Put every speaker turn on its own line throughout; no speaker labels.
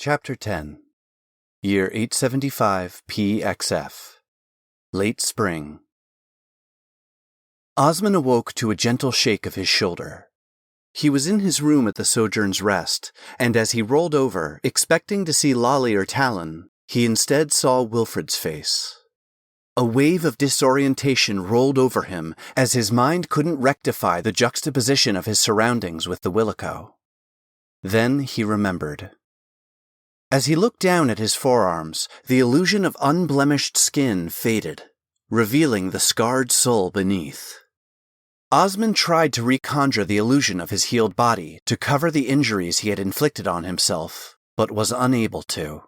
Chapter 10 Year 875 PXF Late Spring. Osmond awoke to a gentle shake of his shoulder. He was in his room at the Sojourn's Rest, and as he rolled over, expecting to see Lolly or Talon, he instead saw Wilfred's face. A wave of disorientation rolled over him as his mind couldn't rectify the juxtaposition of his surroundings with the Willico. Then he remembered. As he looked down at his forearms, the illusion of unblemished skin faded, revealing the scarred soul beneath. Osmond tried to reconjure the illusion of his healed body to cover the injuries he had inflicted on himself, but was unable to.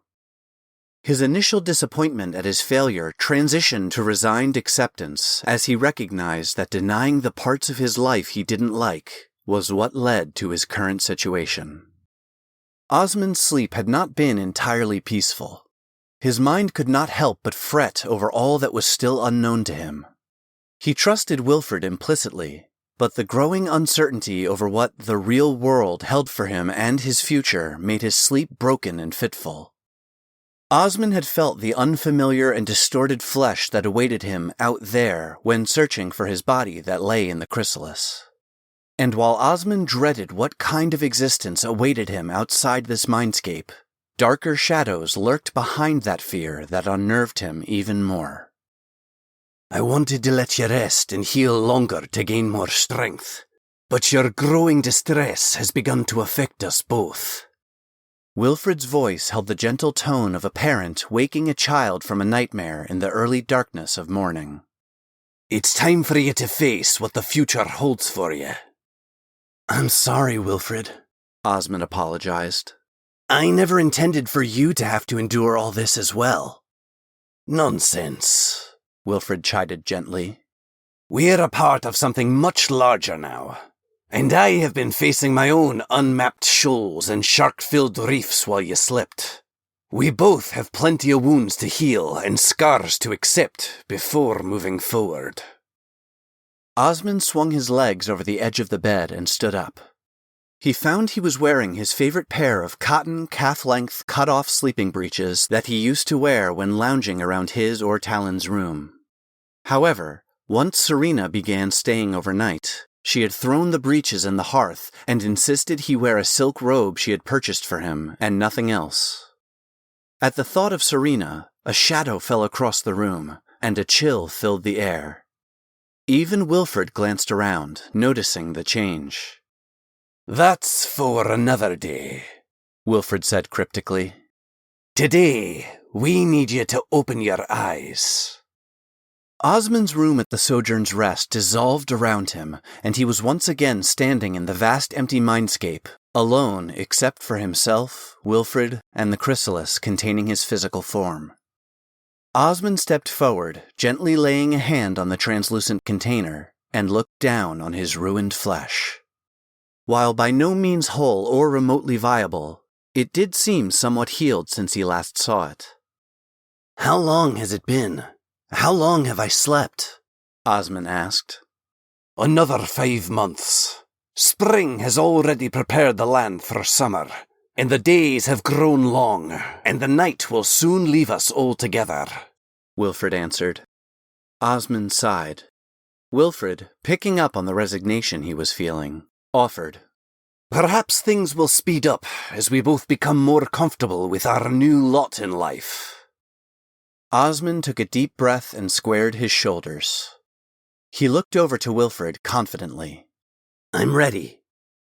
His initial disappointment at his failure transitioned to resigned acceptance as he recognized that denying the parts of his life he didn't like was what led to his current situation. Osmond's sleep had not been entirely peaceful. His mind could not help but fret over all that was still unknown to him. He trusted Wilfred implicitly, but the growing uncertainty over what the real world held for him and his future made his sleep broken and fitful. Osmond had felt the unfamiliar and distorted flesh that awaited him out there when searching for his body that lay in the chrysalis. And while Osmond dreaded what kind of existence awaited him outside this mindscape, darker shadows lurked behind that fear that unnerved him even more.
I wanted to let you rest and heal longer to gain more strength, but your growing distress has begun to affect us both.
Wilfred's voice held the gentle tone of a parent waking a child from a nightmare in the early darkness of morning.
It's time for you to face what the future holds for you.
I'm sorry, Wilfred, Osmond apologized.
I never intended for you to have to endure all this as well.
Nonsense, Wilfred chided gently.
We're a part of something much larger now, and I have been facing my own unmapped shoals and shark-filled reefs while you slept. We both have plenty of wounds to heal and scars to accept before moving forward.
Osmond swung his legs over the edge of the bed and stood up. He found he was wearing his favorite pair of cotton, calf-length, cut-off sleeping breeches that he used to wear when lounging around his or Talon's room. However, once Serena began staying overnight, she had thrown the breeches in the hearth and insisted he wear a silk robe she had purchased for him and nothing else. At the thought of Serena, a shadow fell across the room, and a chill filled the air. Even Wilfred glanced around, noticing the change.
That's for another day,
Wilfred said cryptically.
Today, we need you to open your eyes.
Osmond's room at the Sojourn's Rest dissolved around him, and he was once again standing in the vast empty mindscape, alone except for himself, Wilfred, and the chrysalis containing his physical form. Osmond stepped forward, gently laying a hand on the translucent container, and looked down on his ruined flesh. While by no means whole or remotely viable, it did seem somewhat healed since he last saw it.
How long has it been? How long have I slept?
Osmond asked.
Another 5 months. Spring has already prepared the land for summer, and the days have grown long, and the night will soon leave us altogether,
Wilfred answered. Osmond sighed. Wilfred, picking up on the resignation he was feeling, offered.
Perhaps things will speed up as we both become more comfortable with our new lot in life.
Osmond took a deep breath and squared his shoulders. He looked over to Wilfred confidently.
I'm ready.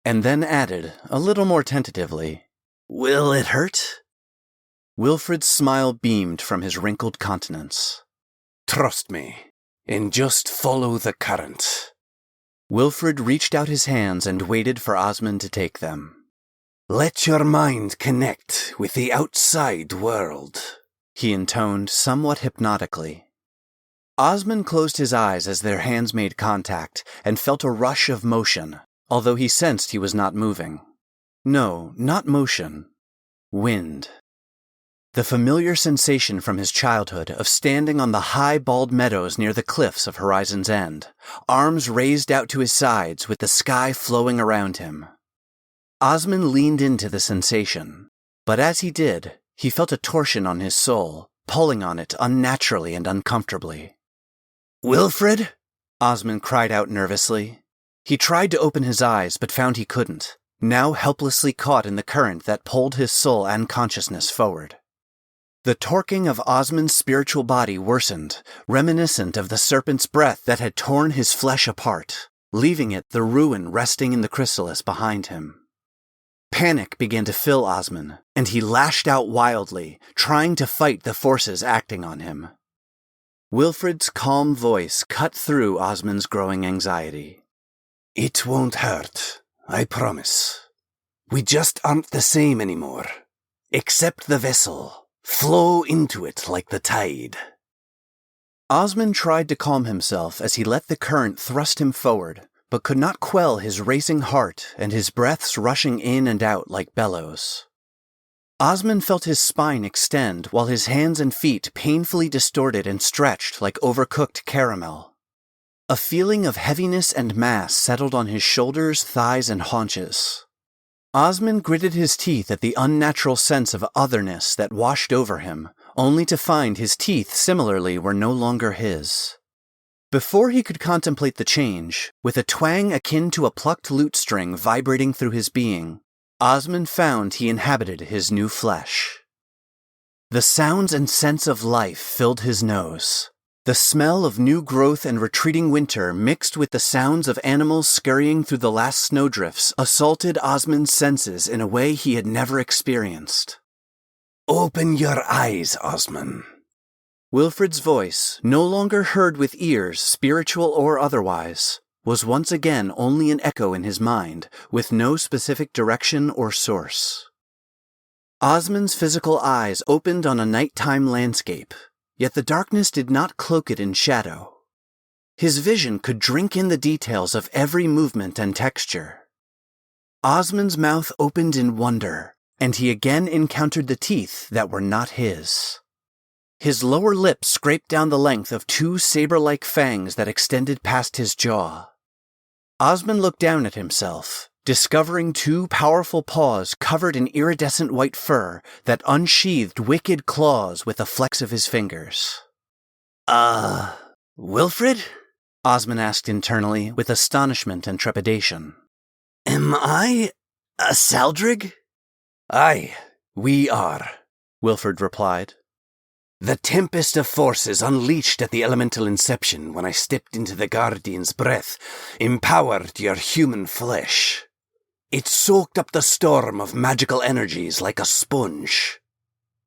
And then added, a little more tentatively,
Will it hurt?
Wilfred's smile beamed from his wrinkled countenance.
Trust me, and just follow the current.
Wilfred reached out his hands and waited for Osmond to take them.
Let your mind connect with the outside world,
he intoned somewhat hypnotically. Osmond closed his eyes as their hands made contact and felt a rush of motion, although he sensed he was not moving. No, not motion. Wind. The familiar sensation from his childhood of standing on the high bald meadows near the cliffs of Horizon's End, arms raised out to his sides with the sky flowing around him. Osmond leaned into the sensation. But as he did, he felt a torsion on his soul, pulling on it unnaturally and uncomfortably.
"Wilfred?"
Osmond cried out nervously. He tried to open his eyes but found he couldn't, now helplessly caught in the current that pulled his soul and consciousness forward. The torquing of Osmond's spiritual body worsened, reminiscent of the serpent's breath that had torn his flesh apart, leaving it the ruin resting in the chrysalis behind him. Panic began to fill Osmond, and he lashed out wildly, trying to fight the forces acting on him. Wilfred's calm voice cut through Osmond's growing anxiety.
"It won't hurt, I promise. We just aren't the same anymore. Accept the vessel. Flow into it like the tide."
Osmond tried to calm himself as he let the current thrust him forward, but could not quell his racing heart and his breaths rushing in and out like bellows. Osmond felt his spine extend while his hands and feet painfully distorted and stretched like overcooked caramel. A feeling of heaviness and mass settled on his shoulders, thighs, and haunches. Osmond gritted his teeth at the unnatural sense of otherness that washed over him, only to find his teeth similarly were no longer his. Before he could contemplate the change, with a twang akin to a plucked lute string vibrating through his being, Osmond found he inhabited his new flesh. The sounds and sense of life filled his nose. The smell of new growth and retreating winter mixed with the sounds of animals scurrying through the last snowdrifts assaulted Osmond's senses in a way he had never experienced.
"Open your eyes, Osmond."
Wilfred's voice, no longer heard with ears, spiritual or otherwise, was once again only an echo in his mind, with no specific direction or source. Osmond's physical eyes opened on a nighttime landscape, yet the darkness did not cloak it in shadow. His vision could drink in the details of every movement and texture. Osmond's mouth opened in wonder, and he again encountered the teeth that were not his. His lower lip scraped down the length of two saber-like fangs that extended past his jaw. Osmond looked down at himself, discovering two powerful paws covered in iridescent white fur that unsheathed wicked claws with the flecks of his fingers.
Wilfred?"
Osmond asked internally with astonishment and trepidation.
"Am I a Saldrig?" "Aye, we are," Wilfred replied. "The tempest of forces unleashed at the elemental inception when I stepped into the Guardian's breath empowered your human flesh. It soaked up the storm of magical energies like a sponge.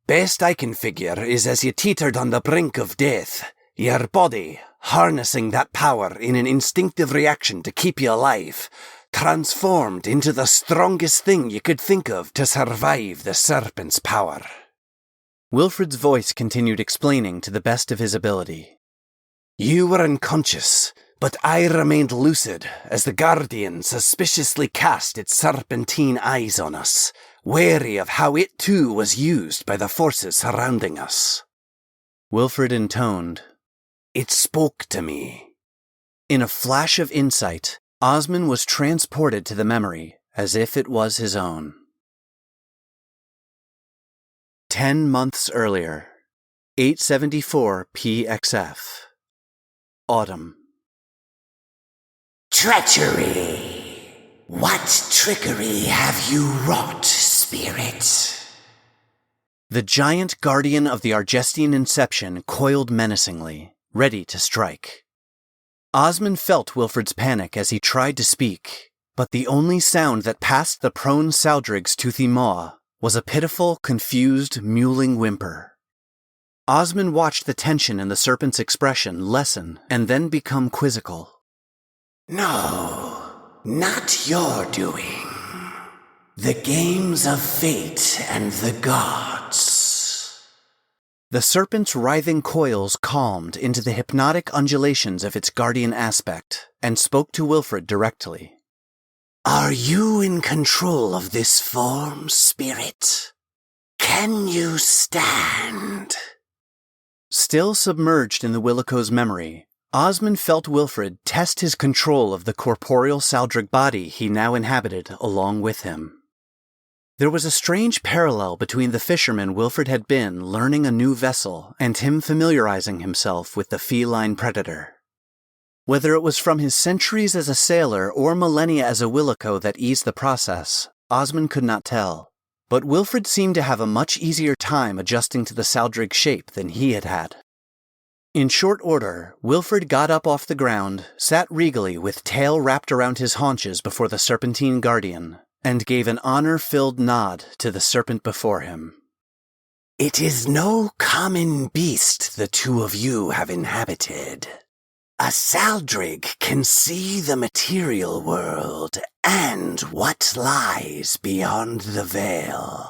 Best I can figure is as you teetered on the brink of death, your body, harnessing that power in an instinctive reaction to keep you alive, transformed into the strongest thing you could think of to survive the serpent's power."
Wilfred's voice continued explaining to the best of his ability.
"You were unconscious, but I remained lucid as the Guardian suspiciously cast its serpentine eyes on us, wary of how it too was used by the forces surrounding us."
Wilfred intoned,
"It spoke to me."
In a flash of insight, Osmond was transported to the memory as if it was his own. 10 months earlier, 874 PXF. Autumn.
Treachery! What trickery have you wrought, spirit?
The giant guardian of the Argestian Inception coiled menacingly, ready to strike. Osmond felt Wilfred's panic as he tried to speak, but the only sound that passed the prone Saldrig's toothy maw was a pitiful, confused, mewling whimper. Osmond watched the tension in the serpent's expression lessen and then become quizzical.
No, not your doing. The games of fate and the gods.
The serpent's writhing coils calmed into the hypnotic undulations of its guardian aspect and spoke to Wilfred directly.
Are you in control of this form, spirit? Can you stand?
Still submerged in the Willico's memory, Osmond felt Wilfred test his control of the corporeal Saldrig body he now inhabited along with him. There was a strange parallel between the fisherman Wilfred had been learning a new vessel and him familiarizing himself with the feline predator. Whether it was from his centuries as a sailor or millennia as a willico that eased the process, Osmond could not tell. But Wilfred seemed to have a much easier time adjusting to the Saldrig's shape than he had had. In short order, Wilfred got up off the ground, sat regally with tail wrapped around his haunches before the serpentine guardian, and gave an honor-filled nod to the serpent before him.
It is no common beast the two of you have inhabited. A Saldrig can see the material world and what lies beyond the veil.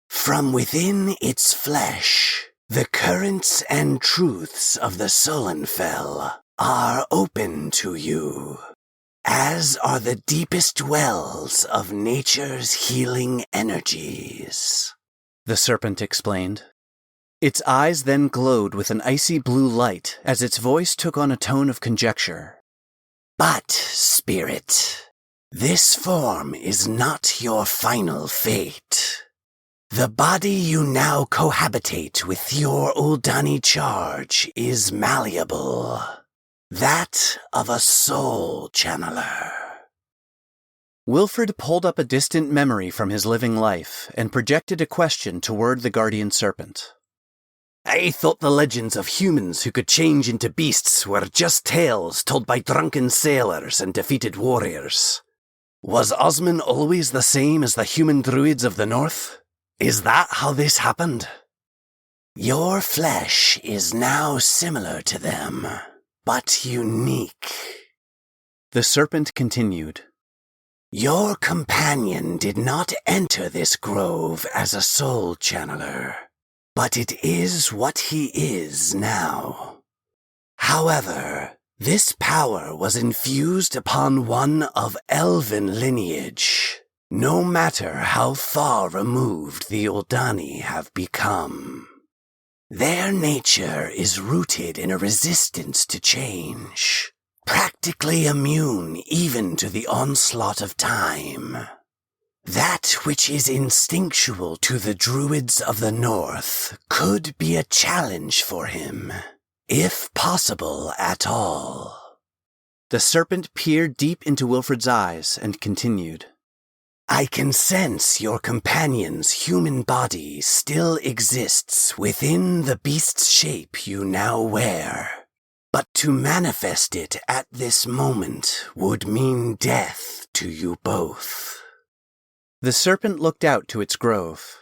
From within its flesh, the currents and truths of the Sullenfell are open to you, as are the deepest wells of nature's healing energies,
the serpent explained. Its eyes then glowed with an icy blue light as its voice took on a tone of conjecture.
But, spirit, this form is not your final fate. The body you now cohabitate with your Uldani charge is malleable. That of a soul channeler.
Wilfred pulled up a distant memory from his living life and projected a question toward the guardian serpent.
I thought the legends of humans who could change into beasts were just tales told by drunken sailors and defeated warriors. Was Osmond always the same as the human druids of the north? Is that how this happened?
Your flesh is now similar to them, but unique.
The serpent continued.
Your companion did not enter this grove as a soul channeler, but it is what he is now. However, this power was infused upon one of elven lineage, no matter how far removed the Uldani have become. Their nature is rooted in a resistance to change, practically immune even to the onslaught of time. That which is instinctual to the druids of the north could be a challenge for him, if possible at all.
The serpent peered deep into Wilfred's eyes and continued.
I can sense your companion's human body still exists within the beast's shape you now wear, but to manifest it at this moment would mean death to you both.
The serpent looked out to its grove.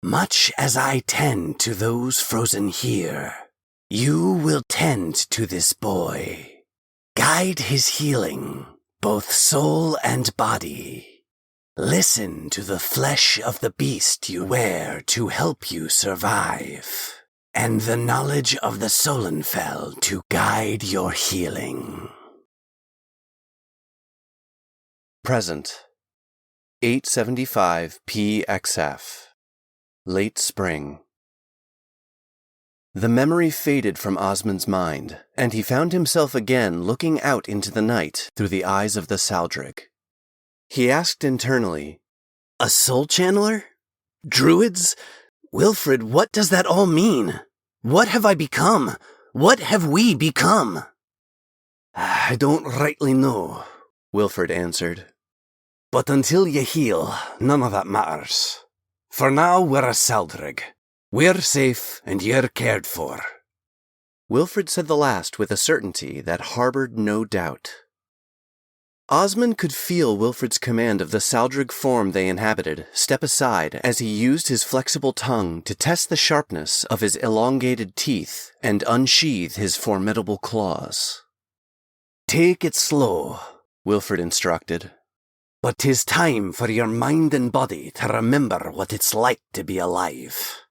Much as I tend to those frozen here, you will tend to this boy. Guide his healing, both soul and body. Listen to the flesh of the beast you wear to help you survive, and the knowledge of the Sullenfell to guide your healing.
Present. 875 PXF. Late spring. The memory faded from Osmond's mind, and he found himself again looking out into the night through the eyes of the Saldrig. He asked internally,
A soul channeler? Druids? Wilfred, what does that all mean? What have I become? What have we become?
I don't rightly know, Wilfred answered.
But until you heal, none of that matters. For now, we're a Saldrig. We're safe, and you're cared for.
Wilfred said the last with a certainty that harbored no doubt. Osmond could feel Wilfred's command of the Saldrig form they inhabited step aside as he used his flexible tongue to test the sharpness of his elongated teeth and unsheath his formidable claws.
Take it slow,
Wilfred instructed.
But 'tis time for your mind and body to remember what it's like to be alive.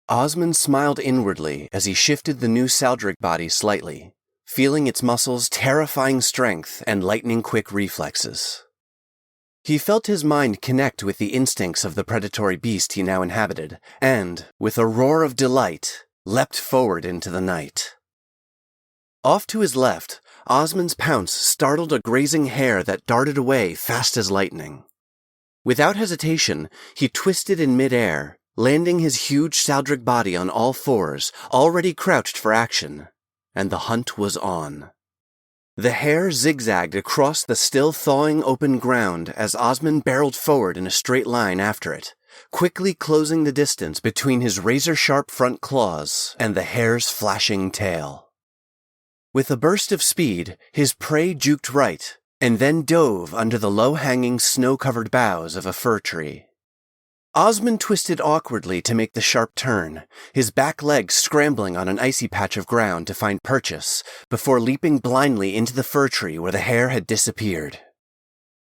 Osmond smiled inwardly as he shifted the new Saldrig body slightly, feeling its muscles' terrifying strength and lightning-quick reflexes. He felt his mind connect with the instincts of the predatory beast he now inhabited, and, with a roar of delight, leapt forward into the night. Off to his left, Osmond's pounce startled a grazing hare that darted away fast as lightning. Without hesitation, he twisted in midair, landing his huge Saldric body on all fours, already crouched for action. And the hunt was on. The hare zigzagged across the still thawing open ground as Osmond barreled forward in a straight line after it, quickly closing the distance between his razor-sharp front claws and the hare's flashing tail. With a burst of speed, his prey juked right, and then dove under the low-hanging, snow-covered boughs of a fir tree. Osmond twisted awkwardly to make the sharp turn, his back legs scrambling on an icy patch of ground to find purchase, before leaping blindly into the fir tree where the hare had disappeared.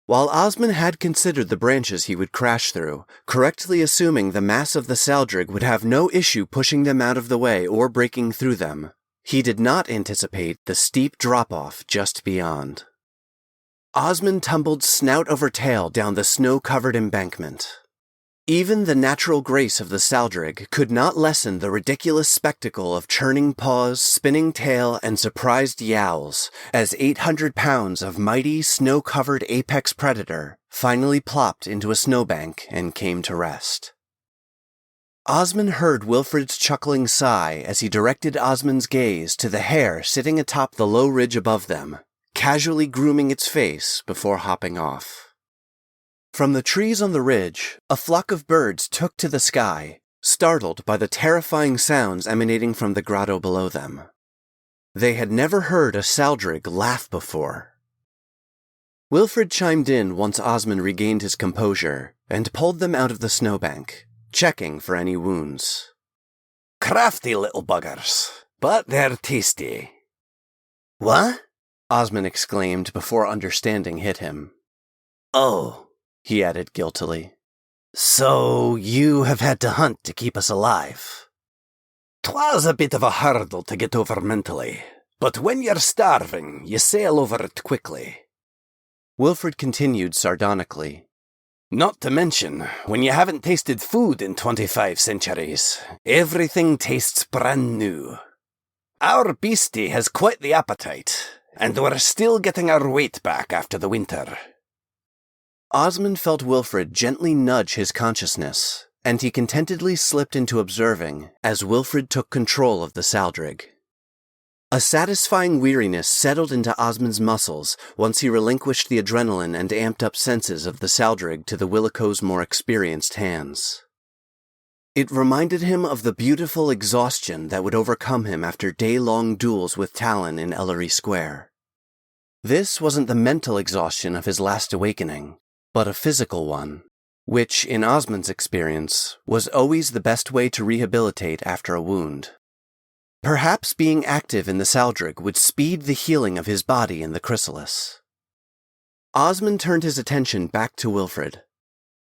While Osmond had considered the branches he would crash through, correctly assuming the mass of the Saldrig would have no issue pushing them out of the way or breaking through them, he did not anticipate the steep drop-off just beyond. Osmond tumbled snout over tail down the snow-covered embankment. Even the natural grace of the Saldrig could not lessen the ridiculous spectacle of churning paws, spinning tail, and surprised yowls as 800 pounds of mighty, snow-covered apex predator finally plopped into a snowbank and came to rest. Osmond heard Wilfred's chuckling sigh as he directed Osmond's gaze to the hare sitting atop the low ridge above them, casually grooming its face before hopping off. From the trees on the ridge, a flock of birds took to the sky, startled by the terrifying sounds emanating from the grotto below them. They had never heard a Saldrig laugh before. Wilfred chimed in once Osmond regained his composure and pulled them out of the snowbank, checking for any wounds.
Crafty little buggers, but they're tasty.
What?
Osmond exclaimed before understanding hit him.
Oh, he added guiltily. So you have had to hunt to keep us alive.
'Twas a bit of a hurdle to get over mentally, but when you're starving, you sail over it quickly.
Wilfred continued sardonically.
Not to mention, when you haven't tasted food in 25 centuries, everything tastes brand new. Our beastie has quite the appetite, and we're still getting our weight back after the winter.
Osmond felt Wilfred gently nudge his consciousness, and he contentedly slipped into observing as Wilfred took control of the Saldrig. A satisfying weariness settled into Osmond's muscles once he relinquished the adrenaline and amped-up senses of the Saldrig to the Willico's more experienced hands. It reminded him of the beautiful exhaustion that would overcome him after day-long duels with Talon in Ellery Square. This wasn't the mental exhaustion of his last awakening, but a physical one, which, in Osmond's experience, was always the best way to rehabilitate after a wound. Perhaps being active in the Saldrig would speed the healing of his body in the chrysalis. Osmond turned his attention back to Wilfred.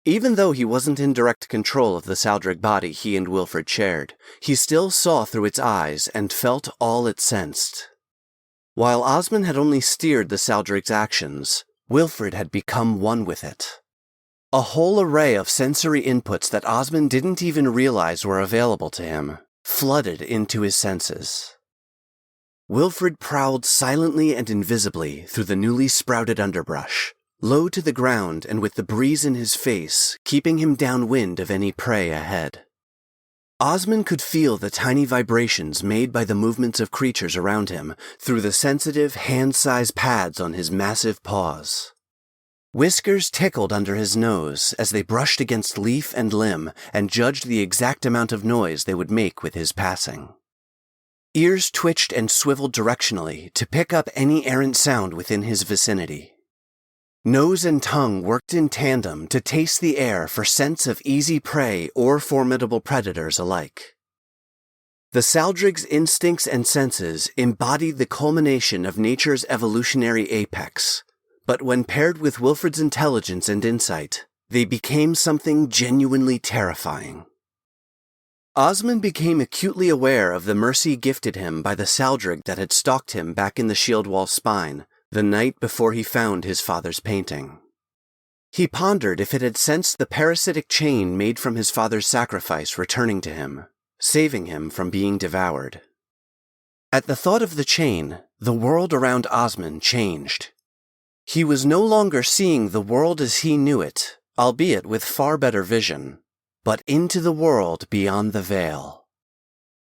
Even though he wasn't in direct control of the Saldrig body he and Wilfred shared, he still saw through its eyes and felt all it sensed. While Osmond had only steered the Saldrig's actions, Wilfred had become one with it. A whole array of sensory inputs that Osmond didn't even realize were available to him flooded into his senses. Wilfred prowled silently and invisibly through the newly sprouted underbrush, low to the ground and with the breeze in his face keeping him downwind of any prey ahead. Osmond could feel the tiny vibrations made by the movements of creatures around him through the sensitive, hand-sized pads on his massive paws. Whiskers tickled under his nose as they brushed against leaf and limb and judged the exact amount of noise they would make with his passing. Ears twitched and swiveled directionally to pick up any errant sound within his vicinity. Nose and tongue worked in tandem to taste the air for scents of easy prey or formidable predators alike. The Saldrig's instincts and senses embodied the culmination of nature's evolutionary apex, but when paired with Wilfred's intelligence and insight, they became something genuinely terrifying. Osmond became acutely aware of the mercy gifted him by the Saldrig that had stalked him back in the shield wall's spine the night before he found his father's painting. He pondered if it had sensed the parasitic chain made from his father's sacrifice returning to him, saving him from being devoured. At the thought of the chain, the world around Osmond changed. He was no longer seeing the world as he knew it, albeit with far better vision, but into the world beyond the veil.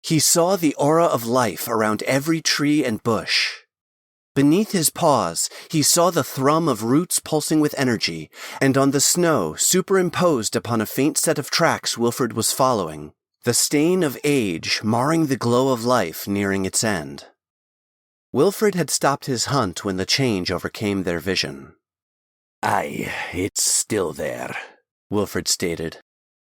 He saw the aura of life around every tree and bush. Beneath his paws, he saw the thrum of roots pulsing with energy, and on the snow, superimposed upon a faint set of tracks Wilfred was following, the stain of age marring the glow of life nearing its end. Wilfred had stopped his hunt when the change overcame their vision.
Aye, it's still there,
Wilfred stated.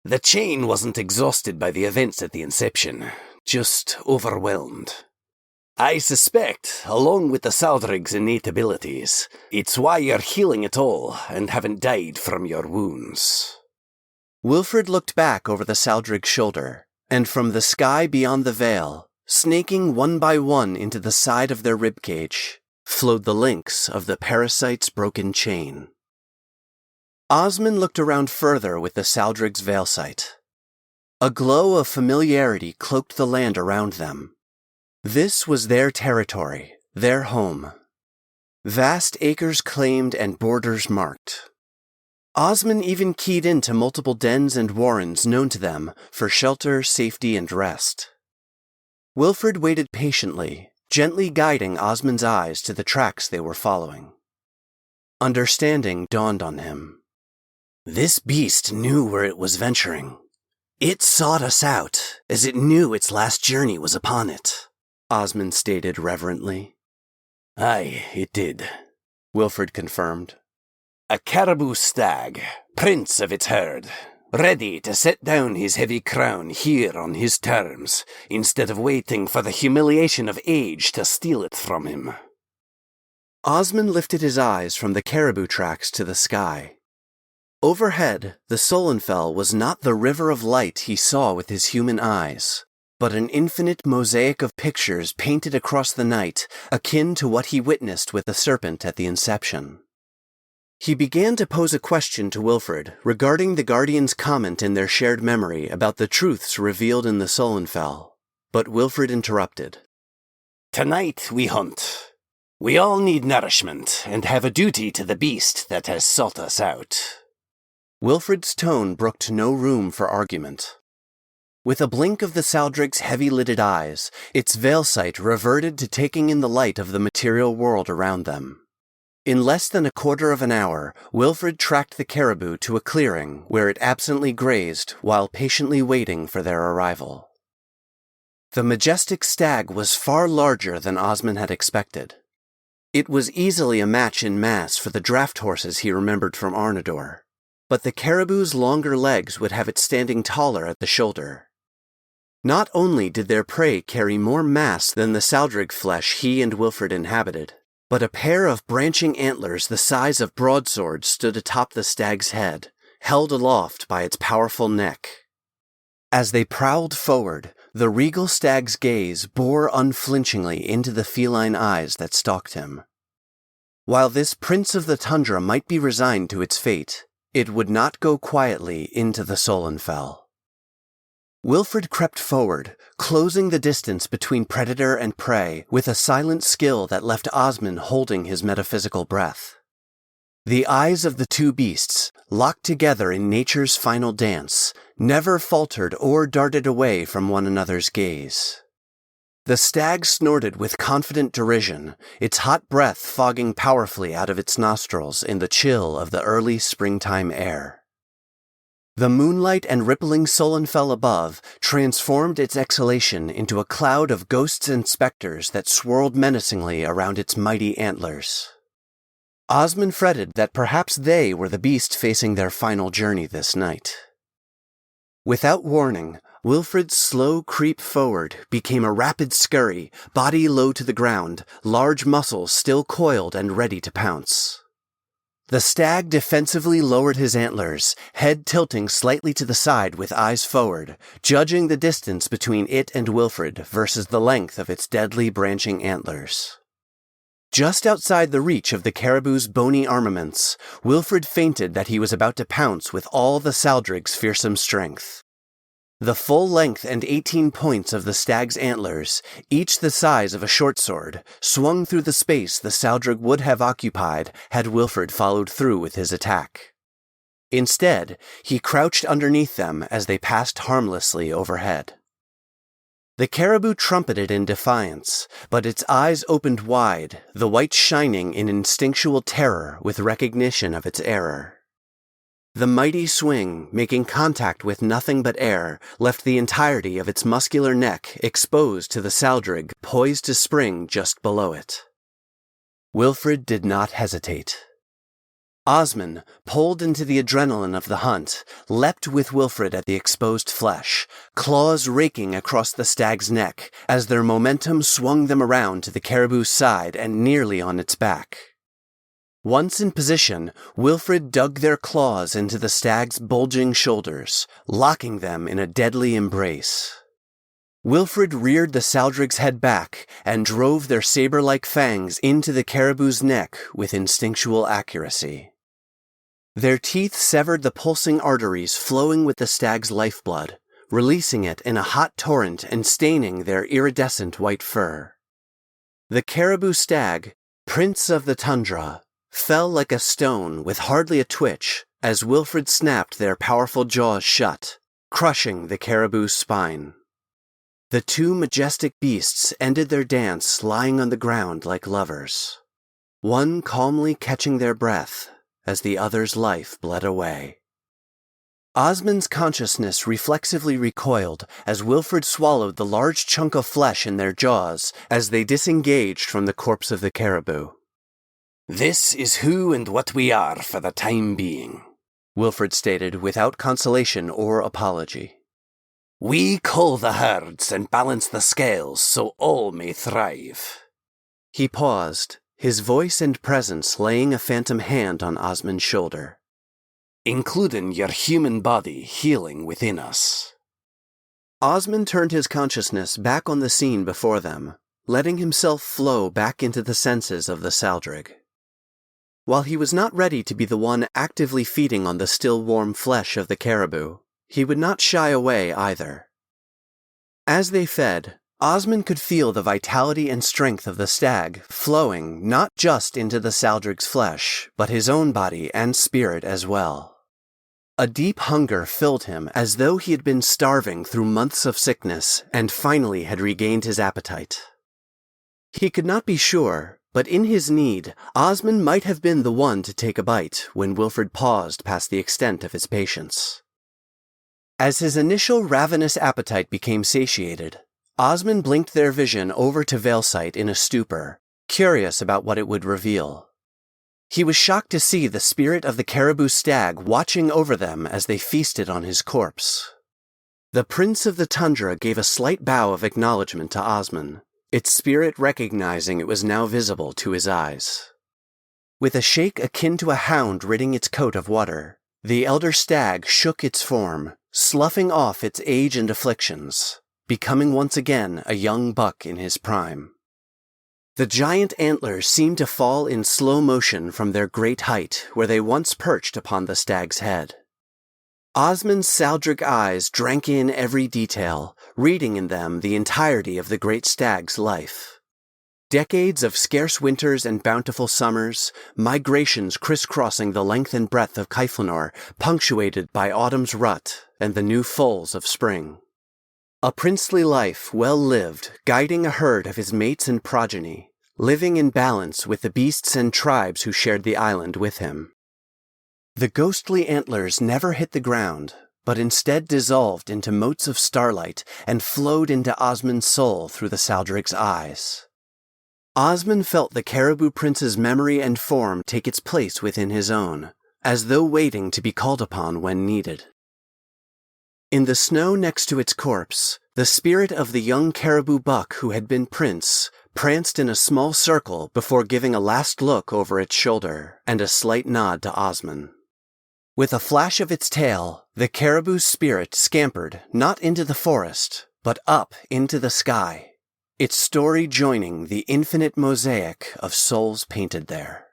The chain wasn't exhausted by the events at the inception, just overwhelmed. I suspect, along with the Saldrig's innate abilities, it's why you're healing at all and haven't died from your wounds.
Wilfred looked back over the Saldrig's shoulder, and from the sky beyond the veil, snaking one by one into the side of their ribcage, flowed the links of the parasite's broken chain. Osmond looked around further with the Saldrig's veil sight. A glow of familiarity cloaked the land around them. This was their territory, their home. Vast acres claimed and borders marked. Osmond even keyed into multiple dens and warrens known to them for shelter, safety, and rest. Wilfred waited patiently, gently guiding Osmond's eyes to the tracks they were following. Understanding dawned on him.
This beast knew where it was venturing. It sought us out, as it knew its last journey was upon it,
Osmond stated reverently.
Aye, it did,
Wilfred confirmed.
A caribou stag, prince of its herd, ready to set down his heavy crown here on his terms, instead of waiting for the humiliation of age to steal it from him.
Osmond lifted his eyes from the caribou tracks to the sky. Overhead, the Solenfell was not the river of light he saw with his human eyes, but an infinite mosaic of pictures painted across the night, akin to what he witnessed with the serpent at the inception. He began to pose a question to Wilfred regarding the Guardian's comment in their shared memory about the truths revealed in the Solenfell, but Wilfred interrupted.
Tonight we hunt. We all need nourishment and have a duty to the beast that has sought us out.
Wilfred's tone brooked no room for argument. With a blink of the Saldrig's heavy-lidded eyes, its veil sight reverted to taking in the light of the material world around them. In less than a quarter of an hour, Wilfred tracked the caribou to a clearing where it absently grazed while patiently waiting for their arrival. The majestic stag was far larger than Osmond had expected. It was easily a match in mass for the draft horses he remembered from Arnador, but the caribou's longer legs would have it standing taller at the shoulder. Not only did their prey carry more mass than the Saldrig flesh he and Wilfred inhabited, but a pair of branching antlers the size of broadswords stood atop the stag's head, held aloft by its powerful neck. As they prowled forward, the regal stag's gaze bore unflinchingly into the feline eyes that stalked him. While this prince of the tundra might be resigned to its fate, it would not go quietly into the Solenfell. Wilfred crept forward, closing the distance between predator and prey with a silent skill that left Osmond holding his metaphysical breath. The eyes of the two beasts, locked together in nature's final dance, never faltered or darted away from one another's gaze. The stag snorted with confident derision, its hot breath fogging powerfully out of its nostrils in the chill of the early springtime air. The moonlight and rippling Solenfell above transformed its exhalation into a cloud of ghosts and specters that swirled menacingly around its mighty antlers. Osmond fretted that perhaps they were the beast facing their final journey this night. Without warning, Wilfred's slow creep forward became a rapid scurry, body low to the ground, large muscles still coiled and ready to pounce. The stag defensively lowered his antlers, head tilting slightly to the side with eyes forward, judging the distance between it and Wilfred versus the length of its deadly branching antlers. Just outside the reach of the caribou's bony armaments, Wilfred feinted that he was about to pounce with all the Saldrig's fearsome strength. The full length and 18 points of the stag's antlers, each the size of a short sword, swung through the space the Saldrig would have occupied had Wilfred followed through with his attack. Instead, he crouched underneath them as they passed harmlessly overhead. The caribou trumpeted in defiance, but its eyes opened wide, the whites shining in instinctual terror with recognition of its error. The mighty swing, making contact with nothing but air, left the entirety of its muscular neck exposed to the saldrig poised to spring just below it. Wilfred did not hesitate. Osmond, pulled into the adrenaline of the hunt, leapt with Wilfred at the exposed flesh, claws raking across the stag's neck as their momentum swung them around to the caribou's side and nearly on its back. Once in position, Wilfred dug their claws into the stag's bulging shoulders, locking them in a deadly embrace. Wilfred reared the saldrig's head back and drove their saber-like fangs into the caribou's neck with instinctual accuracy. Their teeth severed the pulsing arteries flowing with the stag's lifeblood, releasing it in a hot torrent and staining their iridescent white fur. The caribou stag, prince of the tundra, fell like a stone with hardly a twitch as Wilfred snapped their powerful jaws shut, crushing the caribou's spine. The two majestic beasts ended their dance lying on the ground like lovers, one calmly catching their breath as the other's life bled away. Osmond's consciousness reflexively recoiled as Wilfred swallowed the large chunk of flesh in their jaws as they disengaged from the corpse of the caribou.
"This is who and what we are for the time being,"
Wilfred stated without consolation or apology.
"We cull the herds and balance the scales so all may thrive."
He paused, his voice and presence laying a phantom hand on Osmond's shoulder.
"Including your human body healing within us."
Osmond turned his consciousness back on the scene before them, letting himself flow back into the senses of the saldrig. While he was not ready to be the one actively feeding on the still warm flesh of the caribou, he would not shy away either. As they fed, Osmond could feel the vitality and strength of the stag flowing not just into the saldrig's flesh, but his own body and spirit as well. A deep hunger filled him as though he had been starving through months of sickness and finally had regained his appetite. He could not be sure, but in his need, Osmond might have been the one to take a bite when Wilfred paused past the extent of his patience. As his initial ravenous appetite became satiated, Osmond blinked their vision over to Veilsight in a stupor, curious about what it would reveal. He was shocked to see the spirit of the caribou stag watching over them as they feasted on his corpse. The prince of the tundra gave a slight bow of acknowledgement to Osmond, its spirit recognizing it was now visible to his eyes. With a shake akin to a hound ridding its coat of water, the elder stag shook its form, sloughing off its age and afflictions, becoming once again a young buck in his prime. The giant antlers seemed to fall in slow motion from their great height where they once perched upon the stag's head. Osmond's saldric eyes drank in every detail, reading in them the entirety of the great stag's life. Decades of scarce winters and bountiful summers, migrations crisscrossing the length and breadth of Kaiflanor, punctuated by autumn's rut and the new foals of spring. A princely life well lived, guiding a herd of his mates and progeny, living in balance with the beasts and tribes who shared the island with him. The ghostly antlers never hit the ground, but instead dissolved into motes of starlight and flowed into Osmond's soul through the saldrig's eyes. Osmond felt the caribou prince's memory and form take its place within his own, as though waiting to be called upon when needed. In the snow next to its corpse, the spirit of the young caribou buck who had been prince pranced in a small circle before giving a last look over its shoulder and a slight nod to Osmond. With a flash of its tail, the caribou's spirit scampered not into the forest, but up into the sky, its story joining the infinite mosaic of souls painted there.